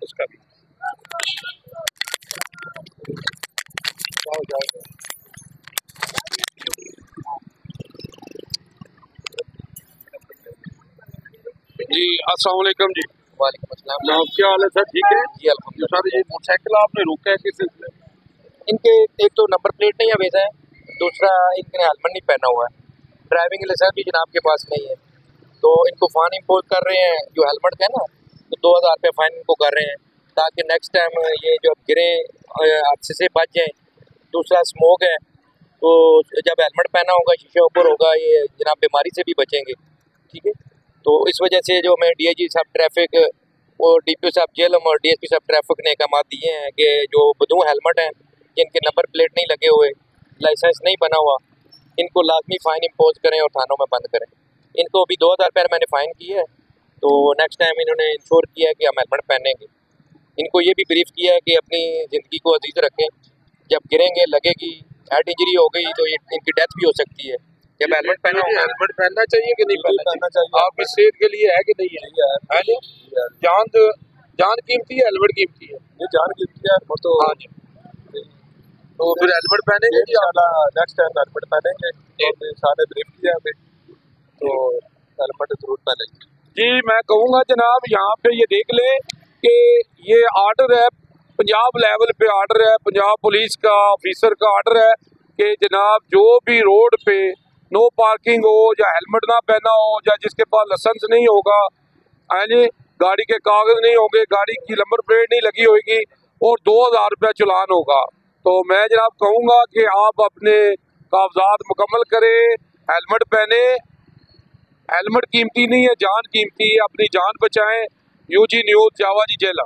उसका भी जी। अस्सलाम वालेकुम जी। वालेकुम अस्सलाम। जनाब क्या हाल है सर, ठीक है जी अल्हम्दुलिल्लाह। सर। ये मोटरसाइकिल आपने रोका है किस सिलसिले में? इनके एक तो नंबर प्लेट नहीं अवेज है, दूसरा इनके हेलमेट नहीं पहना हुआ है, ड्राइविंग लाइसेंस भी जनाब के पास नहीं है। तो इनको फाइन इम्पोज कर रहे हैं, जो हेलमेट है ना, तो 2000 रुपये फाइन इनको कर रहे हैं, ताकि नेक्स्ट टाइम ये जो गिरे हादसे से बच जाएँ। दूसरा स्मोक है, तो जब हेलमेट पहना होगा, शीशा ऊपर होगा, ये जनाब बीमारी से भी बचेंगे। ठीक है, तो इस वजह से जो मैं DIG साहब ट्रैफिक और DPO साहब जेलम और DSP साहब ट्रैफिक ने अहकाम दिए हैं कि जो बदूं हेलमेट हैं, जिनके नंबर प्लेट नहीं लगे हुए, लाइसेंस नहीं बना हुआ, इनको लाजमी फ़ाइन इम्पोज करें और थानों में बंद करें। इनको अभी 2000 रुपये मैंने फ़ाइन किया है, तो नेक्स्ट टाइम इन्होंने इंश्योर किया है कि हम हेलमेट पहनेंगे। इनको ये भी ब्रीफ किया है कि अपनी ज़िंदगी को अजीज़ रखें, जब गिरेंगे लगेगी, हेड इंजरी हो गई तो इनकी डेथ भी हो सकती है। जब हेलमेट पहना होगा, हेलमेट पहनना चाहिए कि नहीं पहनना चाहिए? आपकी सेहत के लिए है कि नहीं है जी? जान कीमती है, हेलमेट कीमती है। ये जान कीमती है और तो हाँ जी। तो फिर हेलमेट पहनेंगे जी आप? नेक्स्ट टाइम हेलमेट पहनेंगे। तो सारे ब्रीफ किया हमें, तो हेलमेट जरूर पहनेंगे। जी मैं कहूँगा जनाब, यहाँ पे ये देख लें कि ये आर्डर है, पंजाब लेवल पे आर्डर है, पंजाब पुलिस का ऑफिसर का आर्डर है कि जनाब जो भी रोड पे नो पार्किंग हो, या हेलमेट ना पहना हो, या जिसके पास लाइसेंस नहीं होगा, हाँ जी, गाड़ी के कागज नहीं होंगे, गाड़ी की नंबर प्लेट नहीं लगी होगी, और 2000 रुपया चलान होगा। तो मैं जनाब कहूँगा कि आप अपने कागजात मुकम्मल करें, हेलमेट पहने। हेलमेट कीमती नहीं है, जान कीमती है, अपनी जान बचाएं। UG न्यूज़, जावा जी जेला।